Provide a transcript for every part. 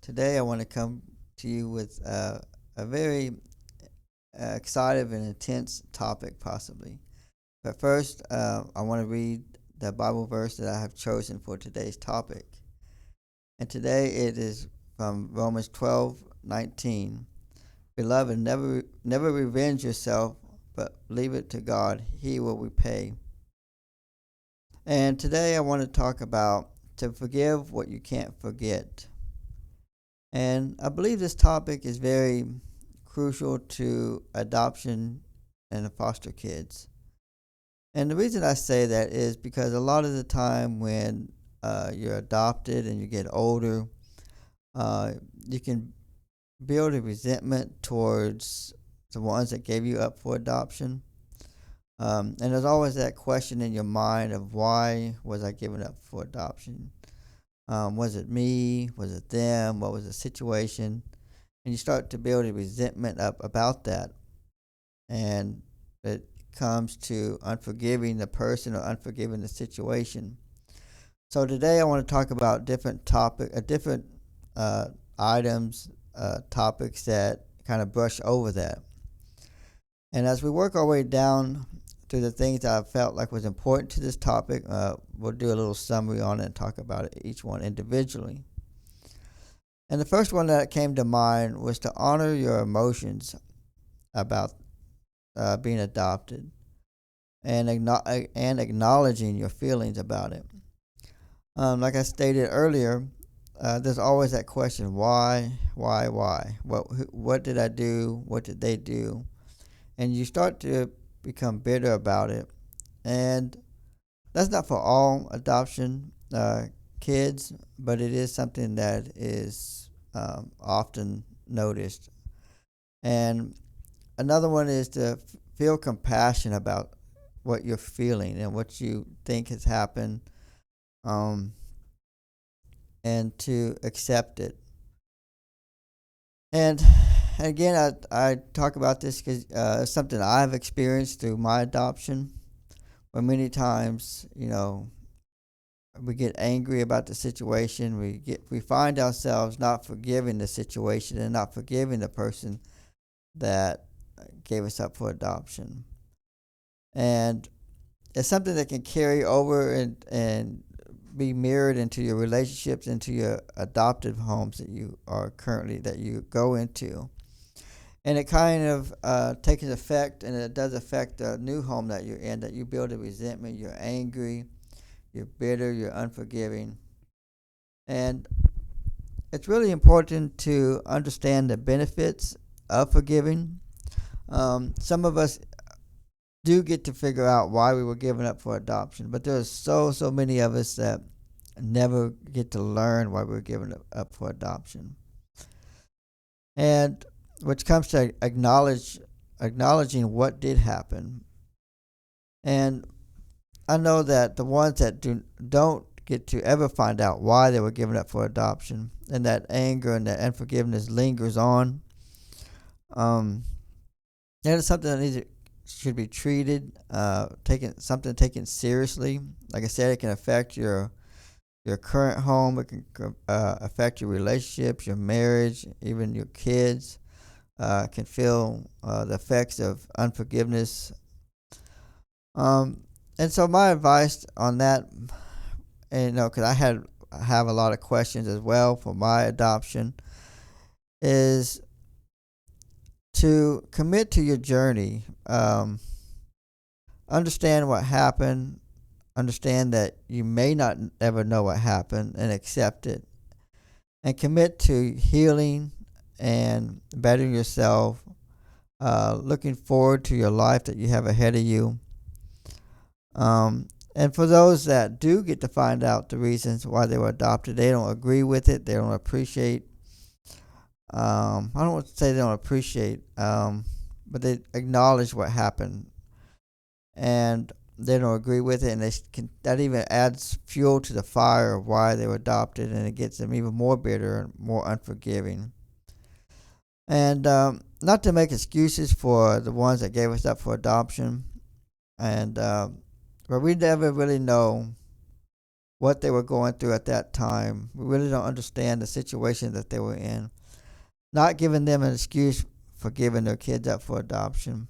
Today, I want to come to you with a very exciting and intense topic, possibly. But first, I want to read the Bible verse that I have chosen for today's topic. And today it is from Romans 12:19. Beloved, never revenge yourself, but leave it to God. He will repay. And today I want to talk about to forgive what you can't forget. And I believe this topic is very crucial to adoption and foster kids. And the reason I say that is because a lot of the time when you're adopted and you get older, you can build a resentment towards the ones that gave you up for adoption. And there's always that question in your mind of why was I given up for adoption? Was it me? Was it them? What was the situation? And you start to build a resentment up about that. And it comes to unforgiving the person or unforgiving the situation. So today I want to talk about different items, topics that kind of brush over that. And as we work our way down through the things that I felt like was important to this topic, we'll do a little summary on it and talk about each one individually. And the first one that came to mind was to honor your emotions about being adopted and acknowledging your feelings about it. Like I stated earlier, there's always that question: why? What did I do? What did they do? And you start to become bitter about it. And that's not for all adoption kids, but it is something that is often noticed. And another one is to feel compassion about what you're feeling and what you think has happened, and to accept it. And again, I talk about this because it's something I've experienced through my adoption, where many times, we get angry about the situation. We find ourselves not forgiving the situation and not forgiving the person that gave us up for adoption. And it's something that can carry over and be mirrored into your relationships, into your adoptive homes that you go into. And it kind of takes effect, and it does affect the new home that you're in, that you build a resentment, you're angry, you're bitter, you're unforgiving. And it's really important to understand the benefits of forgiving. Some of us do get to figure out why we were given up for adoption, but there's so many of us that never get to learn why we were given up for adoption. And which comes to acknowledging what did happen. And I know that the ones that don't get to ever find out why they were given up for adoption, and that anger and that unforgiveness lingers on, and it's something that should be treated, taken seriously. Like I said, it can affect your current home. It can affect your relationships, your marriage, even your kids. Can feel the effects of unforgiveness. And so my advice on that, and because I have a lot of questions as well for my adoption, is to commit to your journey. Understand what happened. Understand that you may not ever know what happened, and accept it. And commit to healing and bettering yourself. Looking forward to your life that you have ahead of you. And for those that do get to find out the reasons why they were adopted, they don't agree with it. They don't appreciate. I don't want to say they don't appreciate, but they acknowledge what happened, and they don't agree with it, and that even adds fuel to the fire of why they were adopted, and it gets them even more bitter and more unforgiving. And not to make excuses for the ones that gave us up for adoption, and but we never really know what they were going through at that time. We really don't understand the situation that they were in. Not giving them an excuse for giving their kids up for adoption.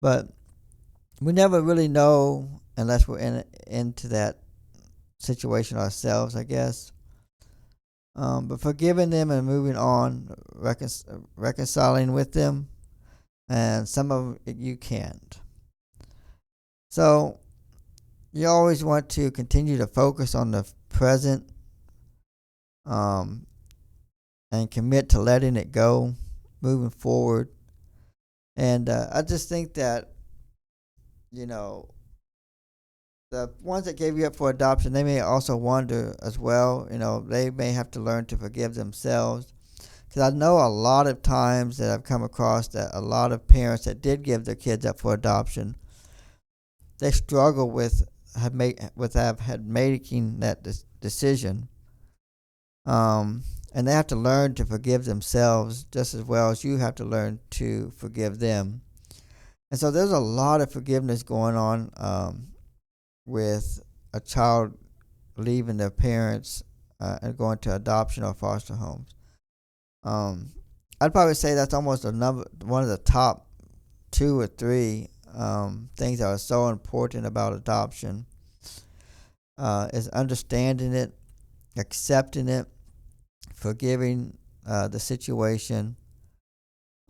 But we never really know unless we're into that situation ourselves, I guess. But forgiving them and moving on, reconciling with them, and some of it you can't. So you always want to continue to focus on the present, and commit to letting it go, moving forward. And I just think that, you know, the ones that gave you up for adoption, they may also wonder as well. They may have to learn to forgive themselves. Because I know a lot of times that I've come across that a lot of parents that did give their kids up for adoption, they struggle with making that decision. And they have to learn to forgive themselves just as well as you have to learn to forgive them. And so there's a lot of forgiveness going on with a child leaving their parents and going to adoption or foster homes. I'd probably say that's almost one of the top 2 or 3 things that are so important about adoption is understanding it, accepting it, forgiving the situation.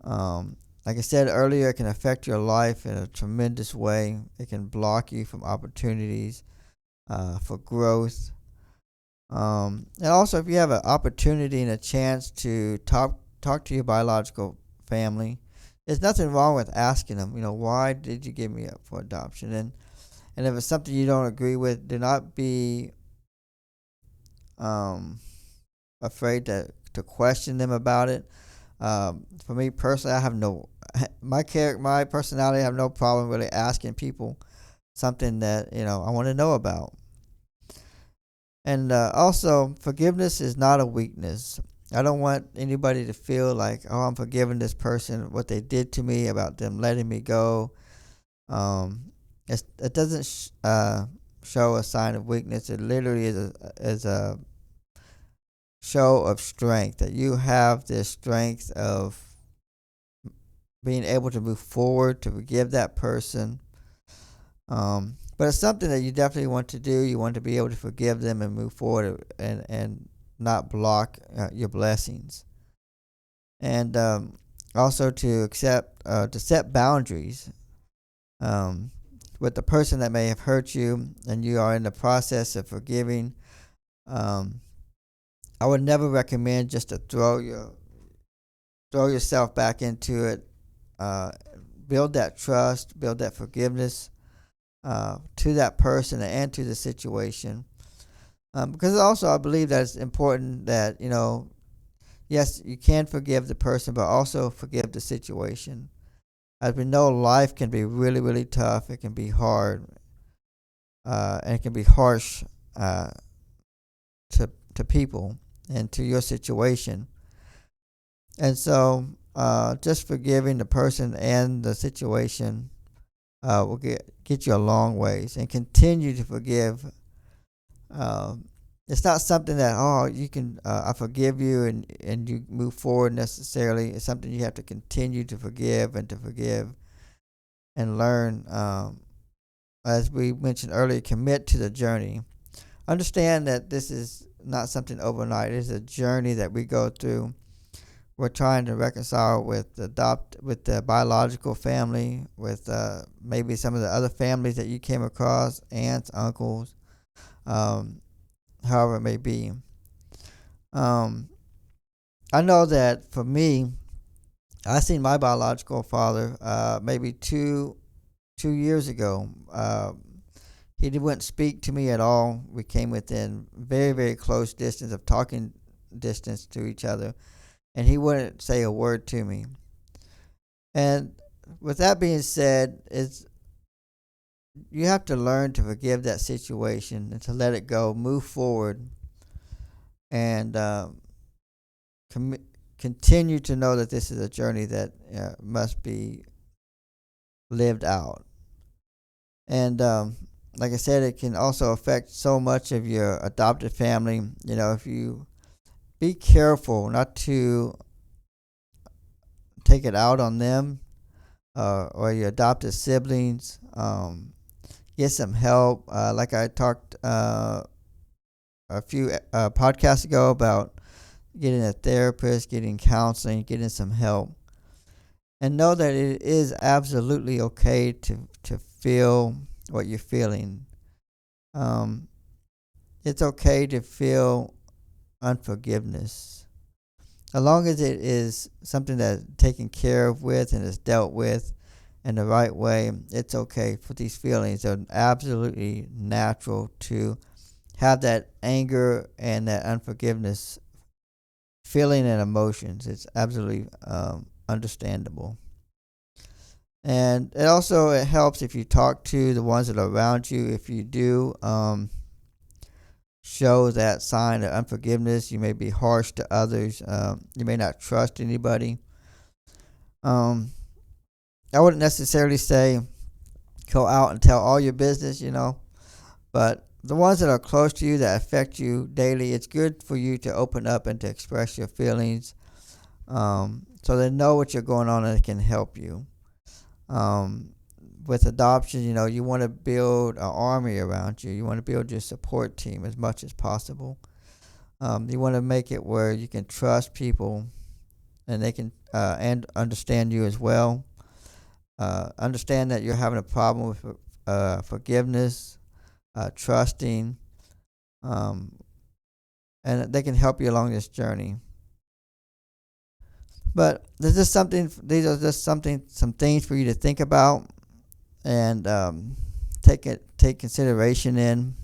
Like I said earlier, it can affect your life in a tremendous way. It can block you from opportunities for growth. And also, if you have an opportunity and a chance to talk to your biological family, there's nothing wrong with asking them, why did you give me up for adoption? And if it's something you don't agree with, do not be afraid to question them about it. For me personally, I have my personality, I have no problem really asking people something that I want to know about. And also, forgiveness is not a weakness. I don't want anybody to feel like, I'm forgiving this person what they did to me, about them letting me go. It doesn't show a sign of weakness. It literally is a show of strength, that you have this strength of being able to move forward, to forgive that person. But it's something that you definitely want to do. You want to be able to forgive them and move forward and not block your blessings. And also to set boundaries with the person that may have hurt you, and you are in the process of forgiving. I would never recommend just to throw yourself back into it. Build that trust, build that forgiveness to that person and to the situation. Because also I believe that it's important that, yes, you can forgive the person, but also forgive the situation. As we know, life can be really, really tough. It can be hard, and it can be harsh to people and to your situation. And so just forgiving the person and the situation will get you a long ways. And continue to forgive. It's not something that you can I forgive you and you move forward necessarily. It's something you have to continue to forgive and learn. As we mentioned earlier, commit to the journey. Understand that this is not something overnight. It is a journey that we go through. We're trying to reconcile with the biological family, with maybe some of the other families that you came across, aunts, uncles, however it may be. I know that for me, I seen my biological father maybe two years ago. He wouldn't speak to me at all. We came within very, very close distance of talking distance to each other, and he wouldn't say a word to me. And with that being said, you have to learn to forgive that situation and to let it go, move forward, and continue to know that this is a journey that must be lived out. And like I said, it can also affect so much of your adopted family. If you be careful not to take it out on them, or your adopted siblings. Get some help. Like I talked a few podcasts ago about getting a therapist, getting counseling, getting some help. And know that it is absolutely okay to feel what you're feeling. It's okay to feel unforgiveness. As long as it is something that's taken care of with and is dealt with in the right way, it's okay for these feelings. They're absolutely natural to have that anger and that unforgiveness feeling and emotions. It's absolutely understandable. And it helps if you talk to the ones that are around you. If you do show that sign of unforgiveness, you may be harsh to others. You may not trust anybody. I wouldn't necessarily say go out and tell all your business, but the ones that are close to you that affect you daily, it's good for you to open up and to express your feelings, so they know what you're going on and can help you. With adoption, you want to build an army around you. You want to build your support team as much as possible. You want to make it where you can trust people and they can and understand you as well. Understand that you're having a problem with forgiveness, trusting, and they can help you along this journey. But these are just some things for you to think about and take consideration in.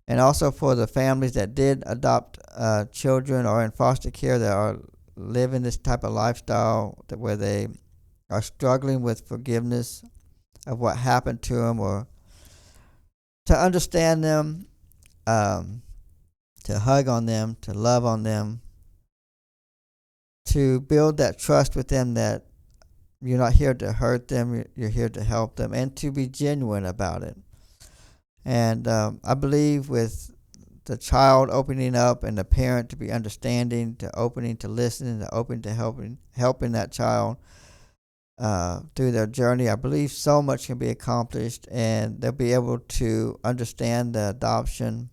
And also for the families that did adopt children or in foster care that are living this type of lifestyle where they are struggling with forgiveness of what happened to them, or to understand them, to hug on them, to love on them, to build that trust with them that you're not here to hurt them, you're here to help them, and to be genuine about it. And I believe with the child opening up and the parent to be understanding, to opening to listening, to open to helping that child through their journey, I believe so much can be accomplished, and they'll be able to understand the adoption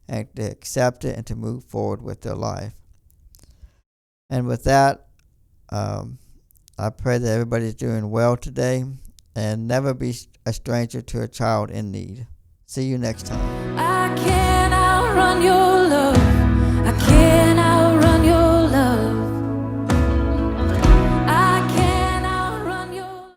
and to accept it and to move forward with their life. And with that, I pray that everybody's doing well today, and never be a stranger to a child in need. See you next time.